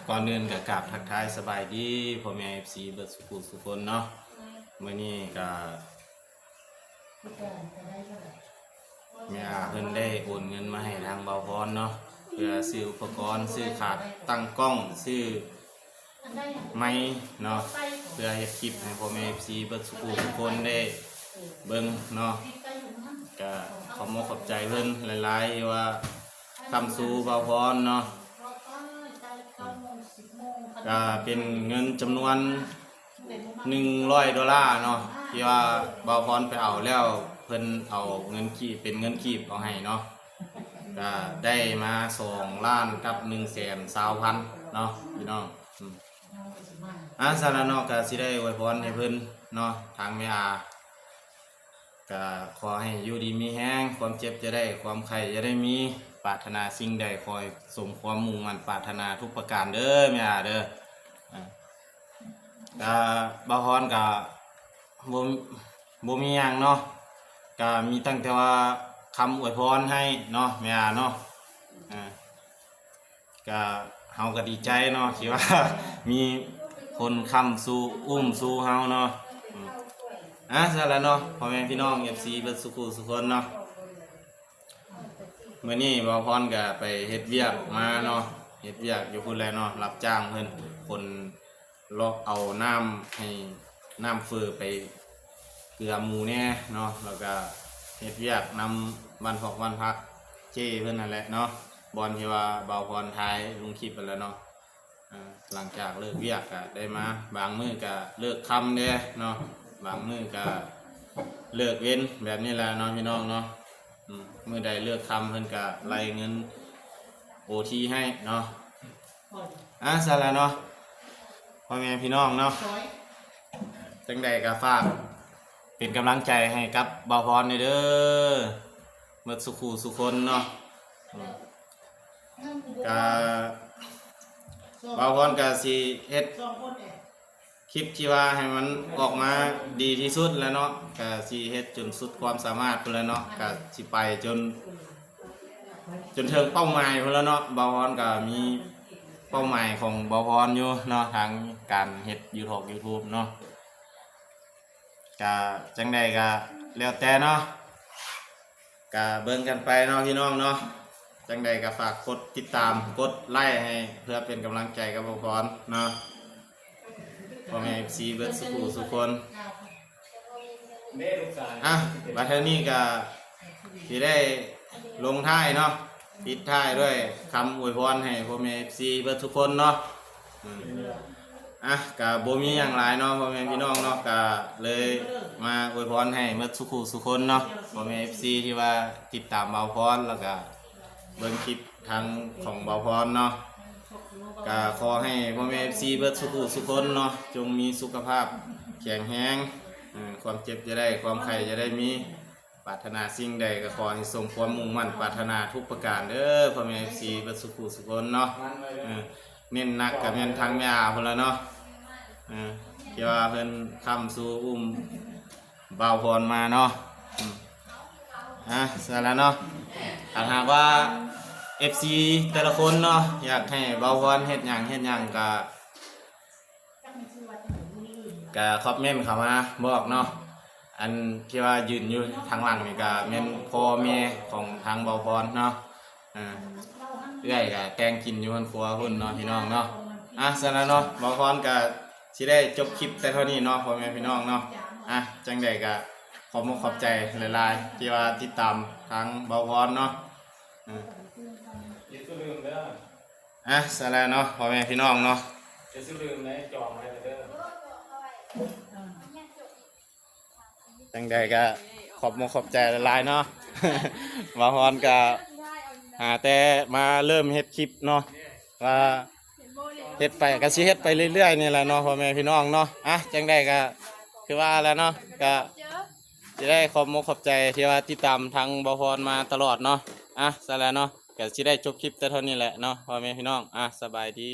ก่อนอื่นก็กราบทักทายสบายดีพ่อแม่ FC เบิดสุขคนเนาะมื้อนี้ก็แม่เพิ่นได้โอนเงินมาให้ทางเบาพรเนาะเพื่อซื้ออุปกรณ์ซื้อขาดตั้งกล้องซื้อไม้เนาะเพื่อเฮ็ดคลิปให้พ่อแม่ FC เบิดสุขคนได้เบิ่งเนาะก็ขอบใจเพิ่นหลายๆว่าคำสู่เบาพรเนาะก็เป็นเงินจำนวน$100เนาะที่ว่าเบาพรไปเอาแล้วเพิ่นเอาเงินกีบเป็นเงินกีบเอาให้เนาะก็ได้มา2ล้านกับ120,000เนาะพี่น้องสารนอกก็สิได้อวยพรให้เพิ่นเนาะทางแม่อาก็ขอให้อยู่ดีมีแห้งความเจ็บจะได้ความไข้จะได้มีปรารถนาสิ่งใดคอยสมความมุ่งมั่นปรารถนาทุกประการเด้อแม่อาเด้อก็บ่พรก็บ่มีหยังเนาะก็มีตั้งแต่ว่าคำอวยพรให้เนาะแม่อาเนาะก็เฮาก็ดีใจเนาะที่ว่ามีคนค้ำสู่อุ้มสู่เฮาเนาะซะแล้วเนาะพ่อแม่พี่น้อง FC เบิดสุคนเนาะมื้อนี้บ่พรก็ไปเฮ็ดเวียกมาเนาะเฮ็ดเวียกอยู่พุ่นแลเนาะรับจ้างเพิ่นคนลอกเอาน้ำให้น้ำเฟ้อไปเกลือหมูแน่เนาะแล้วก็เฮ็ดเวียกนำวันพักเจ้เพิ่นนั่นแหละเนาะบอลที่ว่าเบาพรท้ายลงคลิปไปแล้วเนาะหลังจากเลิกเวียกก็ได้มาบางมื้อก็เลิกค่ำเด้เนาะบางมื้อก็เลิกเว้นแบบนี้แหละเนาะพี่น้องเนาะมื้อใดเลิกค่ำเพิ่นก็ไล่เงินโอทีให้เนาะซะแล้วเนาะพ่อแม่พี่น้องเนาะจังใดก็ฝากเป็นกำลังใจให้กับเบาพรเด้อเมื่อสุขคนเนาะก็เบาพรก็สิเฮ็ดคลิปที่ว่าให้มันออกมาดีที่สุดแล้วเนาะก็สิเฮ็ดจนสุดความสามารถพุ่นแล้วเนาะก็สิไปจนถึงเป้าหมายพุ่นแล้วเนาะเบาพรก็มีเป้าหมายของเบาพรอยู่เนาะทางการเฮ็ด YouTube เนาะก็จังใดก็แล้วแต่เนาะก็เบิ่งกันไปเนาะพี่น้องเนาะจังใดก็ฝากกดติดตามกดไลค์ให้เพื่อเป็นกำลังใจกับเบาพรเนาะพ่อแม่ FC เบิดสุขคนบัดนี้ก็สิได้ลงท้ายเนาะปิดท้ายด้วยคำอวยพรให้พ่อแม่ FC เบิดทุกคนเนาะก็บ่มีอย่างไรเนาะพ่อแม่พี่น้องเนาะก็เลยมาอวยพรให้เบิดสุขคนเนาะพ่อแม่ FC ที่ว่าติดตามเบาพรแล้วก็เบิ่งคลิปทางของเบาพรเนาะก็ขอให้พ่อแม่ FC เบิดสุขคนเนาะจงมีสุขภาพแข็งแรงความเจ็บจะได้ความไข้จะได้มีปรารถนาสิ่งใดก็ขอให้สมความมุ่งมั่นปรารถนาทุกประการเด้อพ่อแม่ FC เบิดสุขคนเนาะเน้นหนักกับเน้นทางแม่อาพุ่นละเนาะที่ว่าเพิ่นค้ำสู่อุ้มเบาพรมาเนาะเสร็จแล้วเนาะหากว่า FC แต่ละคนเนาะอยากให้เบาพรเฮ็ดหยังก็คอมเมนต์เข้ามาบอกเนาะอันที่ว่ายืนอยู่ทางหลังนี่ก็แม่นพ่อแม่ของทางเบาพรเนาะเอื้อยก็แกงกินอยู่บนครัวพุ่นเนาะพี่น้องเนาะเสร็จแล้วเนาะเบาพรก็สิได้จบคลิปแต่เท่านี้เนาะพ่อแม่พี่น้องเนาะจังใดก็ขอบใจหลายๆที่ว่าติดตามทางเบาพรเนาะเสร็จแล้วเนาะพ่อแม่พี่น้องเนาะจะซื้อลืมไหนจองไว้เด้อจังใดก็ขอบใจหลายๆเนาะเบาพรก็แต่มาเริ่มเฮ็ดคลิปเนาะว่าเฮ็ดไปก็สิเฮ็ดไปเรื่อยๆนี่แหละเนาะพ่อแม่พี่น้องเนาะจังได้ก็คือว่าแล้วเนาะก็สิได้ขอบใจที่ว่าติดตามทางเบาพรมาตลอดเนาะซะแล้วเนาะก็สิได้จบคลิปแต่เท่านี้แหละเนาะพ่อแม่พี่น้องสบายดี